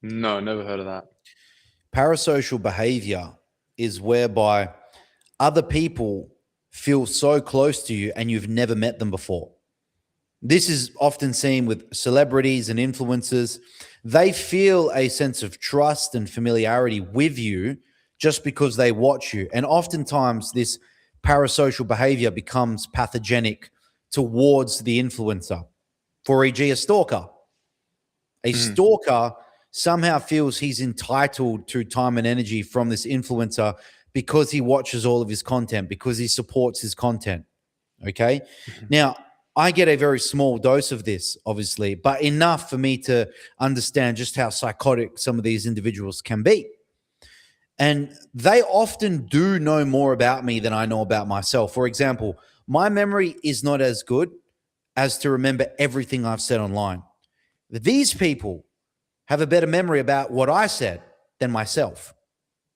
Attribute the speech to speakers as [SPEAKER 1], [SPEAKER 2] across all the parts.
[SPEAKER 1] No, never heard of that.
[SPEAKER 2] Parasocial behavior is whereby other people feel so close to you and you've never met them before. This is often seen with celebrities and influencers. They feel a sense of trust and familiarity with you just because they watch you. And oftentimes, this parasocial behavior becomes pathogenic towards the influencer. For e.g., a stalker. A stalker somehow feels he's entitled to time and energy from this influencer because he watches all of his content, because he supports his content. Okay. Now, I get a very small dose of this, obviously, but enough for me to understand just how psychotic some of these individuals can be. And they often do know more about me than I know about myself. For example, my memory is not as good as to remember everything I've said online. These people have a better memory about what I said than myself.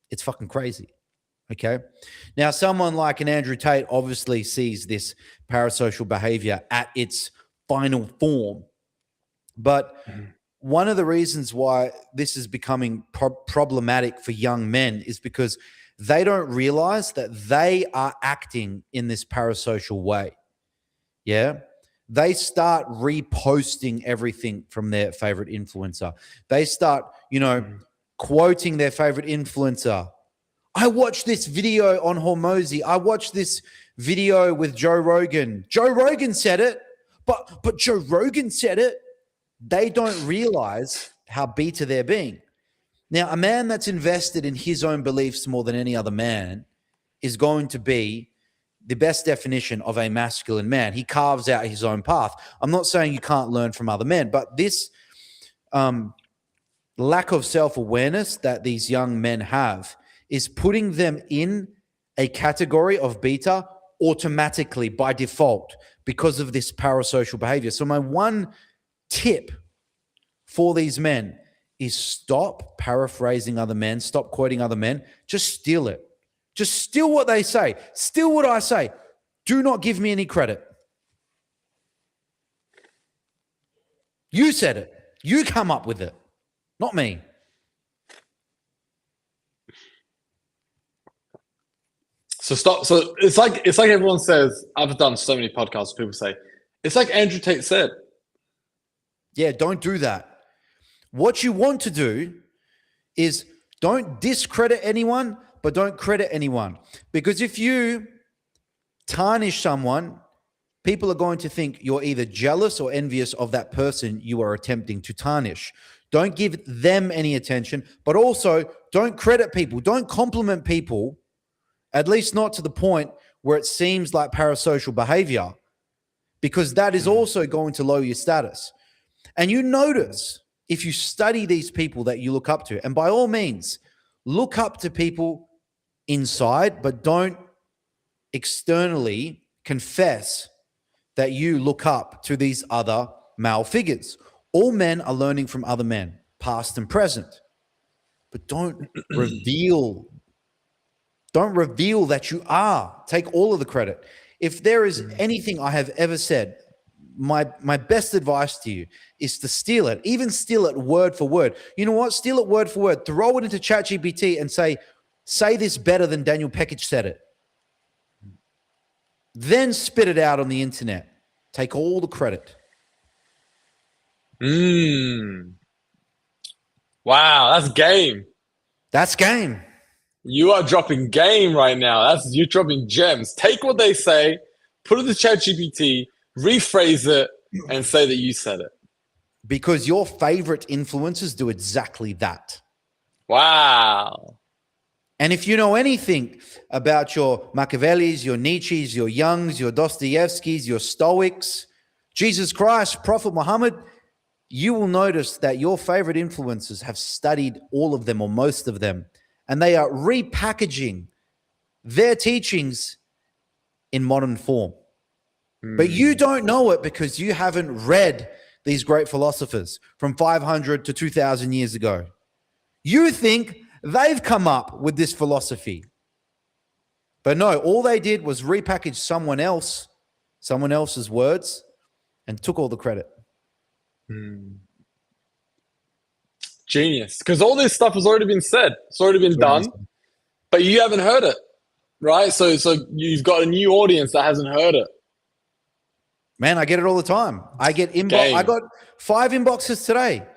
[SPEAKER 2] It's fucking crazy. Okay. Now, someone like an Andrew Tate obviously sees this parasocial behavior at its final form. But one of the reasons why this is becoming problematic for young men is because they don't realize that they are acting in this parasocial way. Yeah. They start reposting everything from their favorite influencer. They start, quoting their favorite influencer. I watched this video on Hormozy. I watched this video with Joe Rogan. Joe Rogan said it, but Joe Rogan said it. They don't realize how beta they're being. Now, a man that's invested in his own beliefs more than any other man is going to be the best definition of a masculine man. He carves out his own path. I'm not saying you can't learn from other men, but this lack of self-awareness that these young men have is putting them in a category of beta automatically by default because of this parasocial behavior. So my one tip for these men is stop paraphrasing other men, stop quoting other men, just steal it. Just steal what they say. Steal what I say. Do not give me any credit. You said it. You come up with it, not me.
[SPEAKER 1] So stop. So it's like everyone says. I've done so many podcasts where people say it's like Andrew Tate said.
[SPEAKER 2] Yeah, don't do that. What you want to do is don't discredit anyone, but don't credit anyone. Because if you tarnish someone, people are going to think you're either jealous or envious of that person you are attempting to tarnish. Don't give them any attention, but also don't credit people. Don't compliment people, at least not to the point where it seems like parasocial behavior, because that is also going to lower your status. And you notice if you study these people that you look up to, and by all means, look up to people inside, but don't externally confess that you look up to these other male figures. All men are learning from other men, past and present. But don't reveal that you are. Take all of the credit. If there is anything I have ever said, my best advice to you is to steal it. Even steal it word for word. You know what? Steal it word for word. Throw it into ChatGPT and say this better than Daniel Pekic said it. Then spit it out on the internet. Take all the credit.
[SPEAKER 1] Wow, that's game.
[SPEAKER 2] That's game.
[SPEAKER 1] You are dropping game right now. You're dropping gems. Take what they say, put it in the ChatGPT, rephrase it, and say that you said it.
[SPEAKER 2] Because your favorite influencers do exactly that.
[SPEAKER 1] Wow.
[SPEAKER 2] And if you know anything about your Machiavellis, your Nietzsches, your Youngs, your Dostoevskys, your Stoics, Jesus Christ, Prophet Muhammad, you will notice that your favorite influencers have studied all of them or most of them, and they are repackaging their teachings in modern form. But you don't know it because you haven't read these great philosophers from 500 to 2,000 years ago. You think they've come up with this philosophy. But no, all they did was repackage someone else's words, and took all the credit.
[SPEAKER 1] Genius. Because all this stuff has already been said. It's already been done, but you haven't heard it, right? So you've got a new audience that hasn't heard it.
[SPEAKER 2] Man, I get it all the time. I get inbox.
[SPEAKER 1] Game.
[SPEAKER 2] I got 5 inboxes today.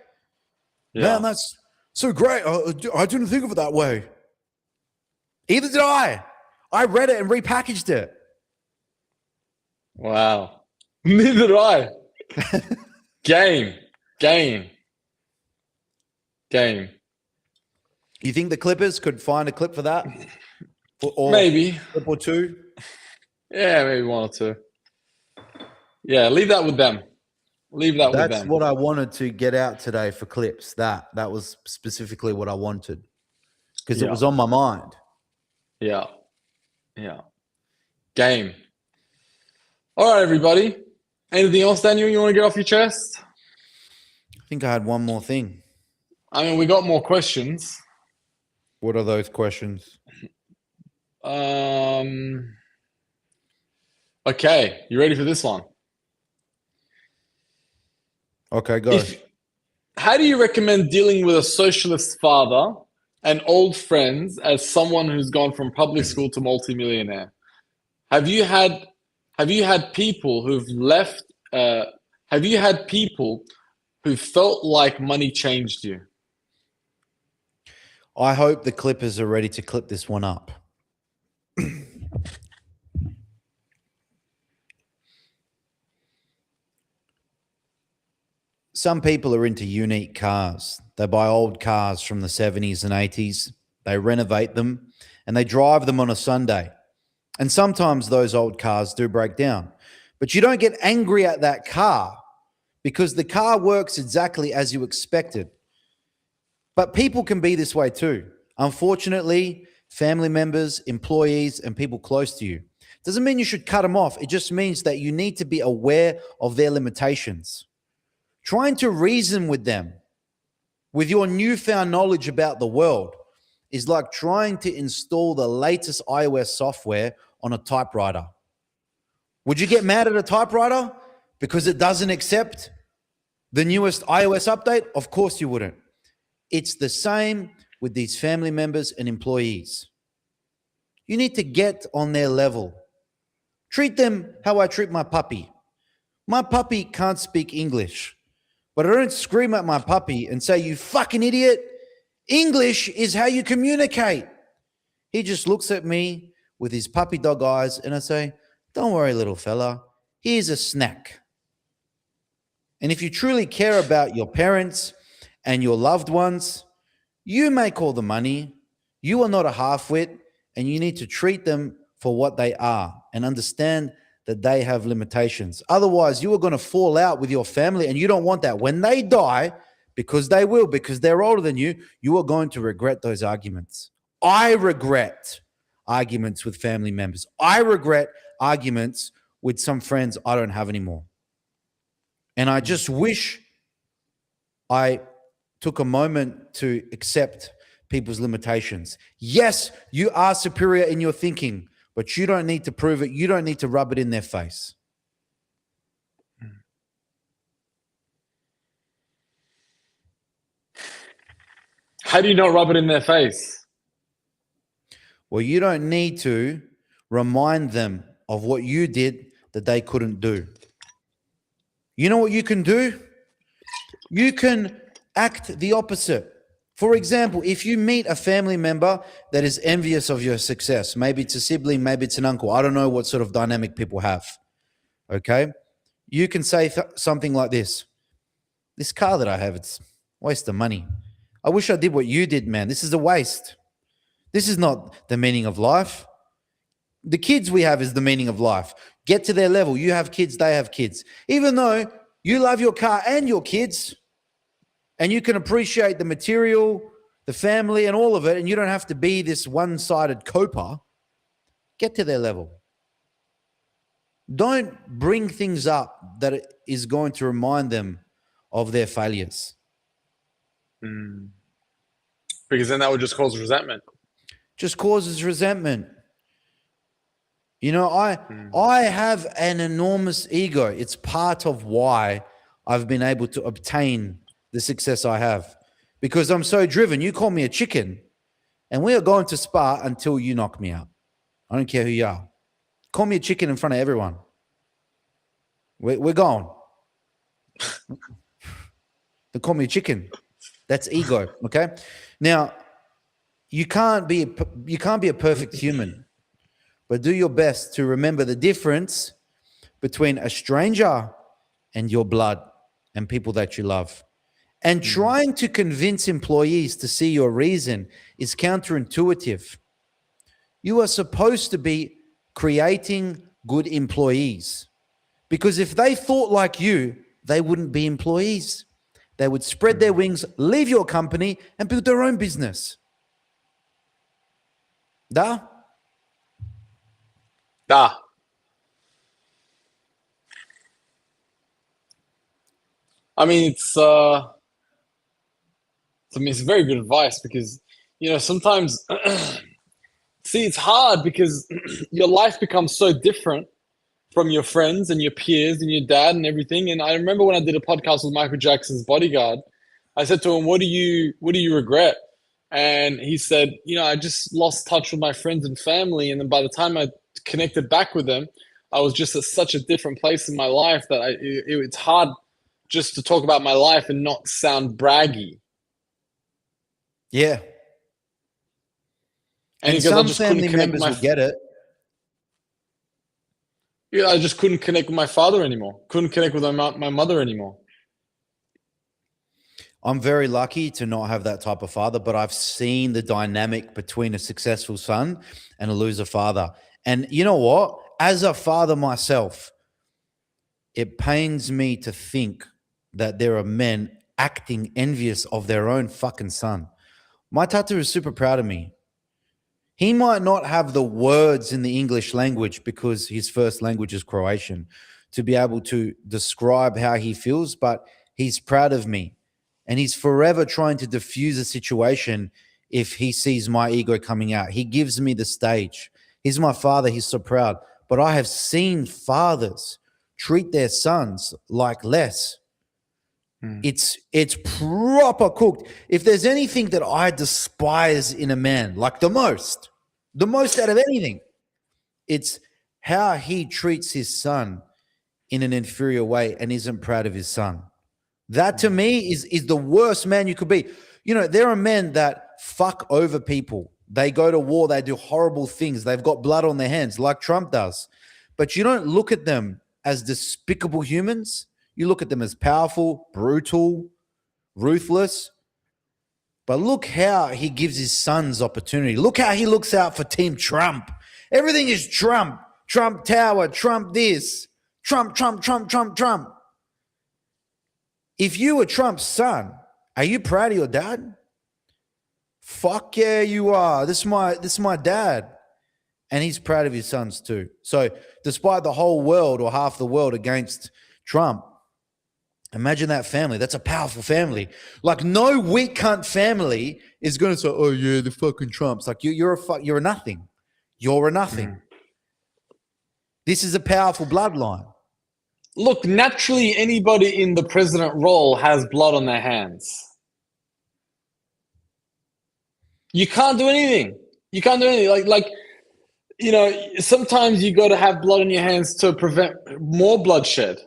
[SPEAKER 1] Yeah.
[SPEAKER 2] Man, that's so great. I didn't think of it that way. Either did I. I read it and repackaged it.
[SPEAKER 1] Wow. Neither did I. Game.
[SPEAKER 2] You think the Clippers could find a clip for that? Or
[SPEAKER 1] maybe.
[SPEAKER 2] Clip or two?
[SPEAKER 1] Yeah, maybe 1 or 2. Yeah, leave that with them.
[SPEAKER 2] That's what I wanted to get out today for clips. That was specifically what I wanted. Because it was on my mind.
[SPEAKER 1] Yeah. Game. All right, everybody. Anything else, Daniel, you want to get off your chest?
[SPEAKER 2] I think I had one more thing.
[SPEAKER 1] I mean, we got more questions.
[SPEAKER 2] What are those questions?
[SPEAKER 1] Okay, you ready for this one?
[SPEAKER 2] Okay, go.
[SPEAKER 1] How do you recommend dealing with a socialist father and old friends as someone who's gone from public school to multimillionaire? Have you had people who've left? Have you had people who felt like money changed you?
[SPEAKER 2] I hope the Clippers are ready to clip this one up. Some people are into unique cars. They buy old cars from the 70s and 80s. They renovate them and they drive them on a Sunday. And sometimes those old cars do break down. But you don't get angry at that car because the car works exactly as you expected. But people can be this way too. Unfortunately, family members, employees, and people close to you. Doesn't mean you should cut them off. It just means that you need to be aware of their limitations. Trying to reason with them with your newfound knowledge about the world is like trying to install the latest iOS software on a typewriter. Would you get mad at a typewriter because it doesn't accept the newest iOS update? Of course you wouldn't. It's the same with these family members and employees. You need to get on their level. Treat them how I treat my puppy. My puppy can't speak English, but I don't scream at my puppy and say, "You fucking idiot. English is how you communicate." He just looks at me with his puppy dog eyes and I say, "Don't worry, little fella. Here's a snack." And if you truly care about your parents and your loved ones, you make all the money. You are not a half-wit, and you need to treat them for what they are and understand that they have limitations. Otherwise, you are going to fall out with your family, and you don't want that. When they die, because they will, because they're older than you are going to regret those arguments. I regret arguments with family members. I regret arguments with some friends I don't have anymore. And I just wish I took a moment to accept people's limitations. Yes, you are superior in your thinking, but you don't need to prove it. You don't need to rub it in their face.
[SPEAKER 1] How do you not rub it in their face?
[SPEAKER 2] Well, you don't need to remind them of what you did that they couldn't do. You know what you can do? You can act the opposite. For example, if you meet a family member that is envious of your success, maybe it's a sibling, maybe it's an uncle, I don't know what sort of dynamic people have, okay? You can say something like this: "This car that I have, it's a waste of money. I wish I did what you did, man. This is a waste. This is not the meaning of life. The kids we have is the meaning of life. Get to their level. You have kids, they have kids. Even though you love your car and your kids, and you can appreciate the material, the family, and all of it, and you don't have to be this one-sided coper, get to their level. Don't bring things up that is going to remind them of their failures."
[SPEAKER 1] Because then that would just cause resentment.
[SPEAKER 2] Just causes resentment. You know, I have an enormous ego. It's part of why I've been able to obtain the success I have, because I'm so driven. You call me a chicken, and we are going to spar until you knock me out. I don't care who you are. Call me a chicken in front of everyone. We're going. They call me a chicken. That's ego. Okay. Now, you can't be a perfect human, but do your best to remember the difference between a stranger and your blood and people that you love. And trying to convince employees to see your reason is counterintuitive. You are supposed to be creating good employees, because if they thought like you, they wouldn't be employees. They would spread their wings, leave your company, and build their own business. Da?
[SPEAKER 1] Da. I mean, it's very good advice, because sometimes see, it's hard because your life becomes so different from your friends and your peers and your dad and everything. And I remember when I did a podcast with Michael Jackson's bodyguard, I said to him, what do you regret? And he said, I just lost touch with my friends and family. And then by the time I connected back with them, I was just at such a different place in my life that it's hard just to talk about my life and not sound braggy.
[SPEAKER 2] Yeah.
[SPEAKER 1] And he goes,
[SPEAKER 2] some family members will get it.
[SPEAKER 1] Yeah, I just couldn't connect with my father anymore. Couldn't connect with my mother anymore.
[SPEAKER 2] I'm very lucky to not have that type of father, but I've seen the dynamic between a successful son and a loser father. And you know what? As a father myself, it pains me to think that there are men acting envious of their own fucking son. My tata is super proud of me. He might not have the words in the English language because his first language is Croatian to be able to describe how he feels, but he's proud of me. And he's forever trying to diffuse a situation if he sees my ego coming out. He gives me the stage. He's my father. He's so proud. But I have seen fathers treat their sons like less. It's proper cooked. If there's anything that I despise in a man, like the most out of anything, it's how he treats his son in an inferior way and isn't proud of his son. That to me is the worst man you could be. There are men that fuck over people. They go to war. They do horrible things. They've got blood on their hands like Trump does. But you don't look at them as despicable humans. You look at them as powerful, brutal, ruthless. But look how he gives his sons opportunity. Look how he looks out for Team Trump. Everything is Trump. Trump Tower, Trump this, Trump. If you were Trump's son, are you proud of your dad? Fuck yeah, you are. This is my dad. And he's proud of his sons too. So despite the whole world or half the world against Trump, imagine that family. That's a powerful family. Like no weak cunt family is going to say, oh yeah, the fucking Trumps. Like you're a nothing. You're a nothing. This is a powerful bloodline.
[SPEAKER 1] Look, naturally, anybody in the president role has blood on their hands. You can't do anything. Sometimes you got to have blood on your hands to prevent more bloodshed.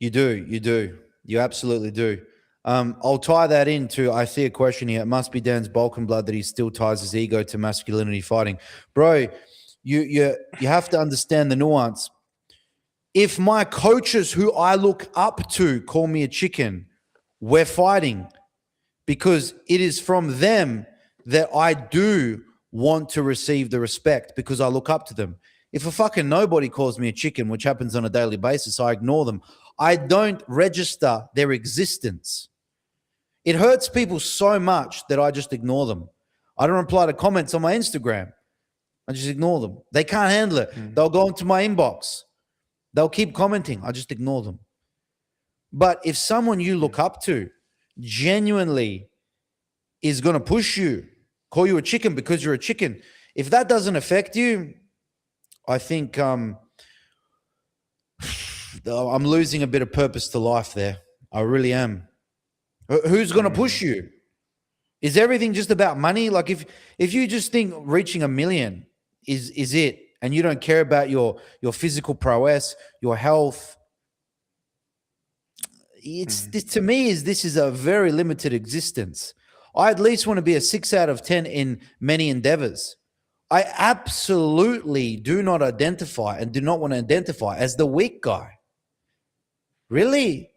[SPEAKER 2] You do. You absolutely do. I'll tie that into, I see a question here. It must be Dan's Balkan blood that he still ties his ego to masculinity fighting. Bro, you have to understand the nuance. If my coaches who I look up to call me a chicken, we're fighting because it is from them that I do want to receive the respect because I look up to them. If a fucking nobody calls me a chicken, which happens on a daily basis, I ignore them. I don't register their existence. It hurts people so much that I just ignore them. I don't reply to comments on my Instagram. I just ignore them. They can't handle it. They'll go into my inbox. They'll keep commenting. I just ignore them. But if someone you look up to genuinely is going to push you, call you a chicken because you're a chicken, if that doesn't affect you, I think I'm losing a bit of purpose to life there. I really am. Who's going to push you? Is everything just about money? Like if you just think reaching 1 million is it, and you don't care about your physical prowess, your health, this to me this is a very limited existence. I at least want to be a 6 out of 10 in many endeavors. I absolutely do not identify and do not want to identify as the weak guy. Really?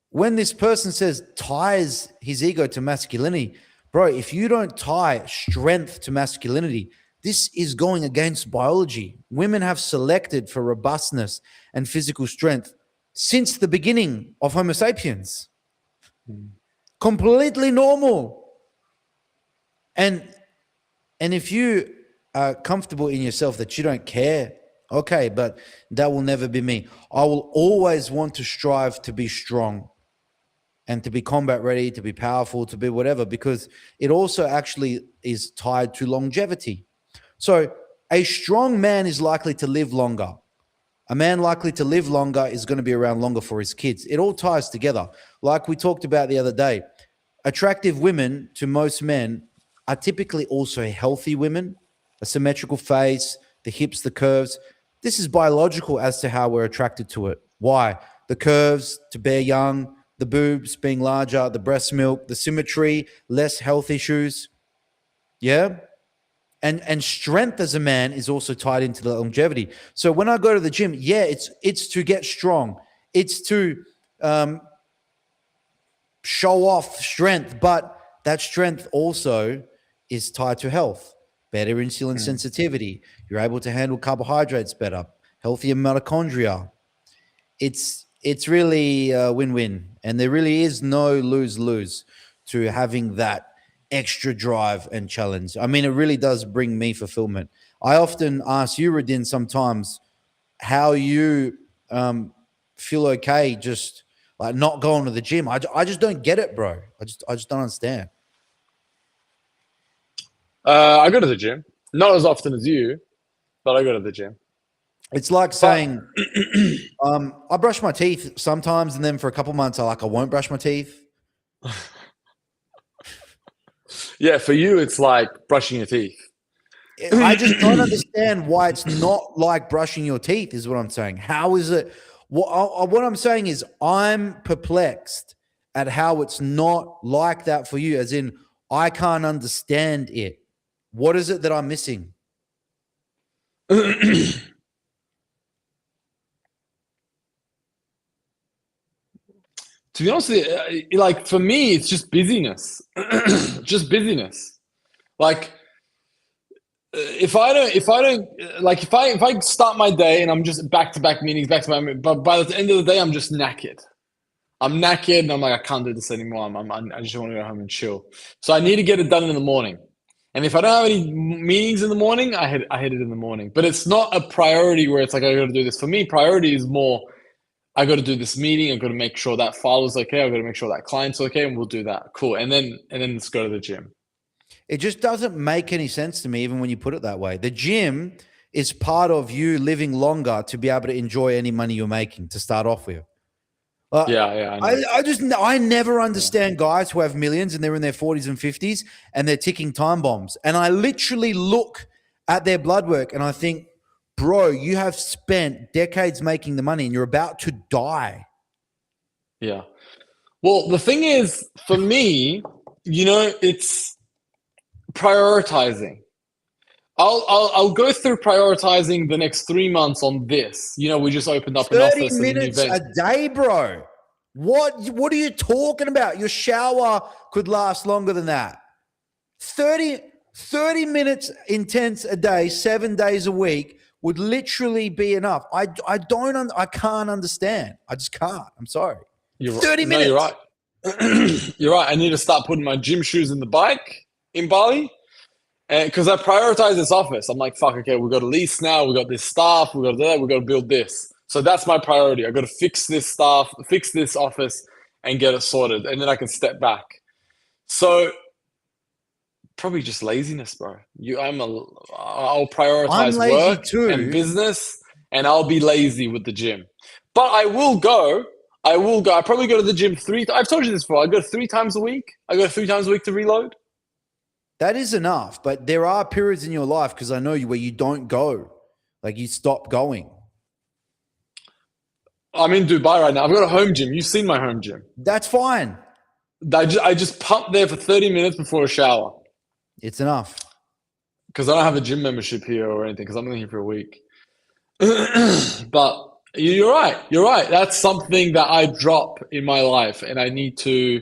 [SPEAKER 2] When this person says ties his ego to masculinity, bro, if you don't tie strength to masculinity, this is going against biology. Women have selected for robustness and physical strength since the beginning of Homo sapiens. Completely normal. And if you are comfortable in yourself that you don't care, okay, but that will never be me. I will always want to strive to be strong and to be combat ready, to be powerful, to be whatever, because it also actually is tied to longevity. So a strong man is likely to live longer. A man likely to live longer is going to be around longer for his kids. It all ties together. Like we talked about the other day, attractive women to most men are typically also healthy women, a symmetrical face, the hips, the curves. This is biological as to how we're attracted to it. Why? The curves to bear young, the boobs being larger, the breast milk, the symmetry, less health issues. Yeah? And strength as a man is also tied into the longevity. So when I go to the gym, yeah, it's to get strong. It's to show off strength, but that strength also is tied to health. Better insulin sensitivity. You're able to handle carbohydrates better. Healthier mitochondria. It's really a win-win. And there really is no lose-lose to having that extra drive and challenge. I mean, it really does bring me fulfillment. I often ask you, Radin, sometimes how you feel okay just like not going to the gym. I just don't get it, bro. I just don't understand.
[SPEAKER 1] I go to the gym. Not as often as you, but I go to the gym.
[SPEAKER 2] It's like saying, I brush my teeth sometimes, and then for a couple months, I won't brush my teeth.
[SPEAKER 1] Yeah, for you, it's like brushing your teeth.
[SPEAKER 2] I just don't understand why it's not like brushing your teeth, is what I'm saying. How is it? What I'm saying is I'm perplexed at how it's not like that for you, as in I can't understand it. What is it that I'm missing?
[SPEAKER 1] To be honest with you, like for me, it's just busyness. Just busyness. Like if I start my day and I'm just back to back meetings, but by the end of the day, I'm just knackered. I'm knackered and I'm like, I can't do this anymore. I just want to go home and chill. So I need to get it done in the morning. And if I don't have any meetings in the morning, I hit it in the morning. But it's not a priority where it's like, I got to do this. For me, priority is more, I got to do this meeting. I got to make sure that file is okay. I got to make sure that client's okay, and we'll do that. Cool. And then let's go to the gym.
[SPEAKER 2] It just doesn't make any sense to me, even when you put it that way. The gym is part of you living longer to be able to enjoy any money you're making to start off with.
[SPEAKER 1] Yeah.
[SPEAKER 2] I never understand guys who have millions and they're in their 40s and 50s and they're ticking time bombs. And I literally look at their blood work and I think, bro, you have spent decades making the money and you're about to die.
[SPEAKER 1] Yeah. Well, the thing is, for me, it's prioritizing. I'll go through prioritizing the next 3 months on this. We just opened up an office.
[SPEAKER 2] 30 minutes a day, bro. What are you talking about? Your shower could last longer than that. 30 minutes intense a day, 7 days a week would literally be enough. I can't understand. I just can't. I'm sorry. 30 minutes.
[SPEAKER 1] No, you're right. You're right. I need to start putting my gym shoes in the bike in Bali. Because I prioritize this office. I'm like, fuck, okay, we've got a lease now. We've got this staff. We've got that. We've got to build this. So that's my priority. I've got to fix this staff, fix this office, and get it sorted. And then I can step back. So probably just laziness, bro. I'll prioritize work and business, and I'll be lazy with the gym. But I will go I will go. I probably go to the gym I've told you this before. I go 3 times a week. I go 3 times a week to reload.
[SPEAKER 2] That is enough, but there are periods in your life, because I know you, where you don't go, like you stop going.
[SPEAKER 1] I'm in Dubai right now. I've got a home gym. You've seen my home gym.
[SPEAKER 2] That's fine.
[SPEAKER 1] I just pump there for 30 minutes before a shower
[SPEAKER 2] It's enough.
[SPEAKER 1] because I don't have a gym membership here or anything because I'm only here for a week. But you're right. You're right. That's something that I drop in my life, and I need to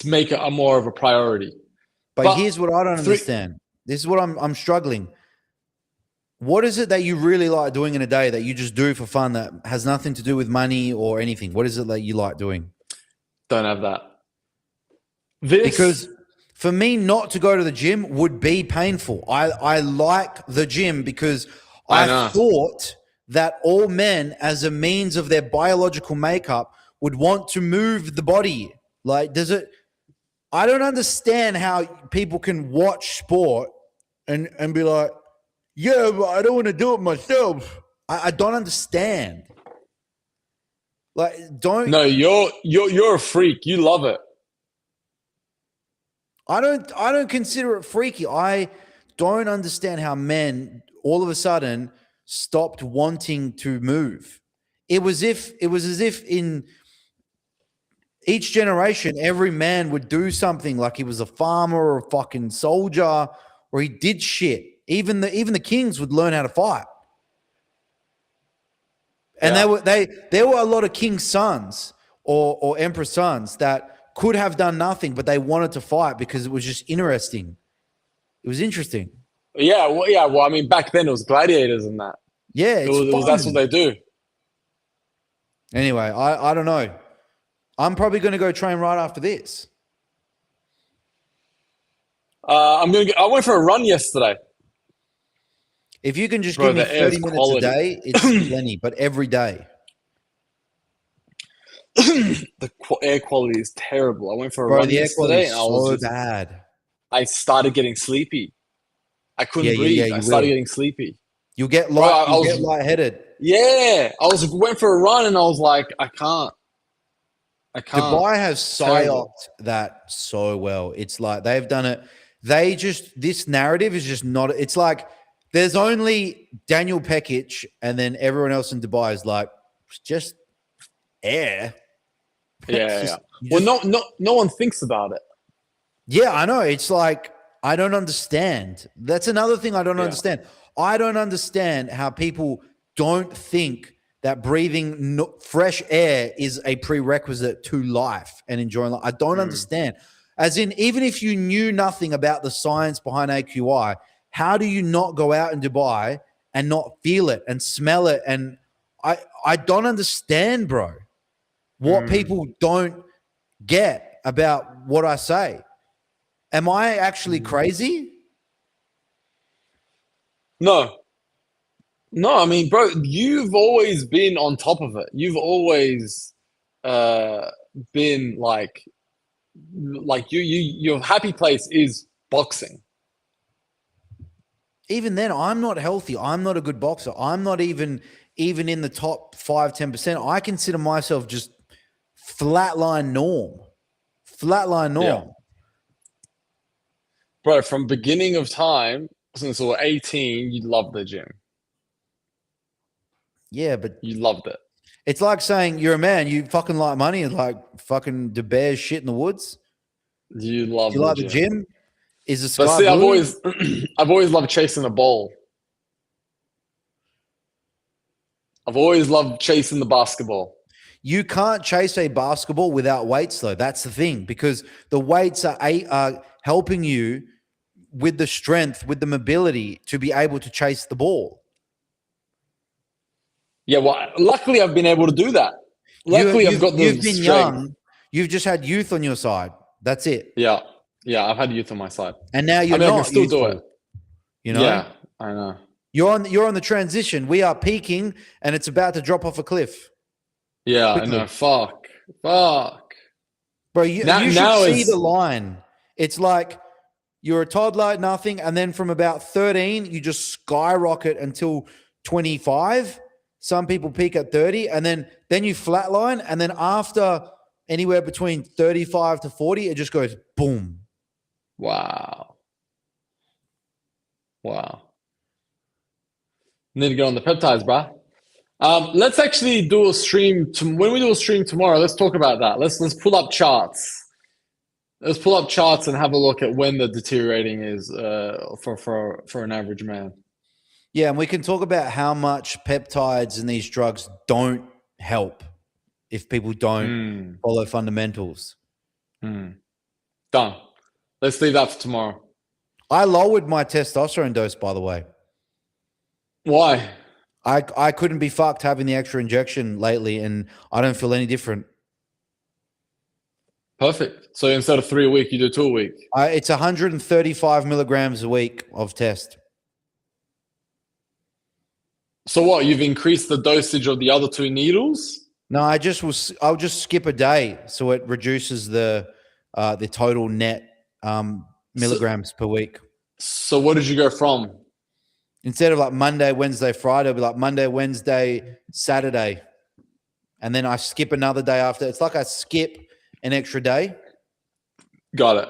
[SPEAKER 1] make it a more of a priority.
[SPEAKER 2] But here's what I don't
[SPEAKER 1] three,
[SPEAKER 2] understand. This is what I'm struggling. What is it that you really like doing in a day that you just do for fun that has nothing to do with money or anything? What is it that you like doing?
[SPEAKER 1] don't have that.
[SPEAKER 2] Because for me, not to go to the gym would be painful. I like the gym because I thought that all men, as a means of their biological makeup, would want to move the body. Like, I don't understand how people can watch sport and be like, yeah, but I don't want to do it myself. I don't understand. Like,
[SPEAKER 1] No, you're a freak. You love it.
[SPEAKER 2] I don't consider it freaky. I don't understand how men all of a sudden stopped wanting to move. It was as if in each generation, every man would do something, like he was a farmer or a fucking soldier, or he did shit. Even the kings would learn how to fight. And there were a lot of king's sons or emperor's sons that could have done nothing, but they wanted to fight because it was just interesting. It was interesting.
[SPEAKER 1] Yeah, well, I mean, back then it was gladiators and that.
[SPEAKER 2] Yeah,
[SPEAKER 1] that's what they do.
[SPEAKER 2] Anyway, I don't know. I'm probably going to go train right after this.
[SPEAKER 1] I went for a run yesterday.
[SPEAKER 2] If you can just give me 30 minutes a day, it's plenty, but every day.
[SPEAKER 1] The air quality is terrible. I went for a run yesterday and
[SPEAKER 2] so bad.
[SPEAKER 1] I started getting sleepy. I couldn't breathe. I started getting sleepy.
[SPEAKER 2] You'll get lightheaded.
[SPEAKER 1] Yeah. Went for a run and I was like, I can't.
[SPEAKER 2] Dubai has psyoped that so well. It's like they've done it. This narrative is just not, it's like there's only Daniel Pekic and then everyone else in Dubai is like, just air.
[SPEAKER 1] Yeah. Well, no one thinks about it.
[SPEAKER 2] Yeah, I know. It's like, I don't understand. That's another thing I don't understand. I don't understand how people don't think that breathing fresh air is a prerequisite to life and enjoying life. I don't understand. As in, even if you knew nothing about the science behind AQI, how do you not go out in Dubai and not feel it and smell it? And I don't understand, bro, what people don't get about what I say. Am I actually crazy?
[SPEAKER 1] No, I mean, bro, you've always been on top of it. You've always been like your happy place is boxing.
[SPEAKER 2] Even then, I'm not healthy. I'm not a good boxer. I'm not even in the top 5-10%. I consider myself just flatline norm.
[SPEAKER 1] Yeah. Bro, from beginning of time, since we were 18, you loved the gym.
[SPEAKER 2] Yeah, but
[SPEAKER 1] you loved it.
[SPEAKER 2] It's like saying you're a man, you fucking like money and like fucking do bears shit in the woods.
[SPEAKER 1] You love
[SPEAKER 2] the gym? Is the sky
[SPEAKER 1] But see,
[SPEAKER 2] blue?
[SPEAKER 1] I've always loved chasing the ball. I've always loved chasing the basketball.
[SPEAKER 2] You can't chase a basketball without weights, though. That's the thing, because the weights are helping you with the strength, with the mobility to be able to chase the ball.
[SPEAKER 1] Yeah, well, luckily I've been able to do that. Luckily I've got the
[SPEAKER 2] You've been
[SPEAKER 1] strength.
[SPEAKER 2] young. You've just had youth on your side. That's it.
[SPEAKER 1] Yeah, I've had youth on my side.
[SPEAKER 2] And now you're
[SPEAKER 1] I
[SPEAKER 2] not
[SPEAKER 1] can still
[SPEAKER 2] youthful,
[SPEAKER 1] do it.
[SPEAKER 2] You know?
[SPEAKER 1] Yeah, I know.
[SPEAKER 2] You're on the transition. We are peaking and it's about to drop off a cliff.
[SPEAKER 1] Yeah,
[SPEAKER 2] Quickly.
[SPEAKER 1] I know. Fuck.
[SPEAKER 2] Bro, you should see the line. It's like you're a toddler, nothing, and then from about 13, you just skyrocket until 25. Some people peak at 30, and then you flatline, and then after anywhere between 35 to 40, it just goes boom.
[SPEAKER 1] Wow. Need to get on the peptides, bruh. Let's actually do a stream. When we do a stream tomorrow, let's talk about that. Let's pull up charts. Let's pull up charts and have a look at when the deteriorating is for an average man.
[SPEAKER 2] Yeah, and we can talk about how much peptides and these drugs don't help if people don't follow fundamentals.
[SPEAKER 1] Done. Let's leave that for tomorrow.
[SPEAKER 2] I lowered my testosterone dose, by the way.
[SPEAKER 1] Why?
[SPEAKER 2] I couldn't be fucked having the extra injection lately, and I don't feel any different.
[SPEAKER 1] Perfect. So instead of 3 a week, you do 2 a week.
[SPEAKER 2] It's 135 milligrams a week of test.
[SPEAKER 1] So what? You've increased the dosage of the other 2 needles?
[SPEAKER 2] No, I'll just skip a day, so it reduces the total net milligrams per week.
[SPEAKER 1] So what did you go from?
[SPEAKER 2] Instead of like Monday, Wednesday, Friday, it'll be like Monday, Wednesday, Saturday. And then I skip another day after. It's like I skip an extra day.
[SPEAKER 1] Got it.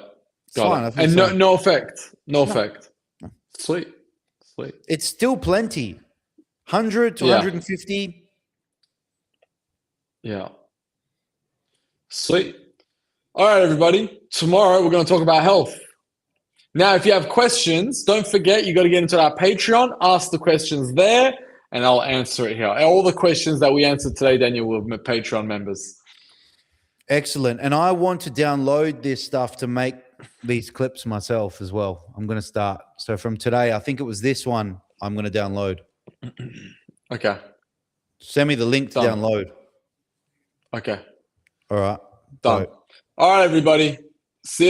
[SPEAKER 1] And no effect. No effect. Sweet.
[SPEAKER 2] It's still plenty. 100 to 150.
[SPEAKER 1] Yeah. Sweet. All right, everybody. Tomorrow we're going to talk about health. Now, if you have questions, don't forget you got to get into our Patreon, ask the questions there, and I'll answer it here. All the questions that we answered today, Daniel, were Patreon members.
[SPEAKER 2] Excellent. And I want to download this stuff to make these clips myself as well. I'm going to start. So from today, I think it was this one I'm going to download.
[SPEAKER 1] Okay.
[SPEAKER 2] Send me the link to download.
[SPEAKER 1] Okay.
[SPEAKER 2] All right.
[SPEAKER 1] Done. All right, everybody. See you tomorrow.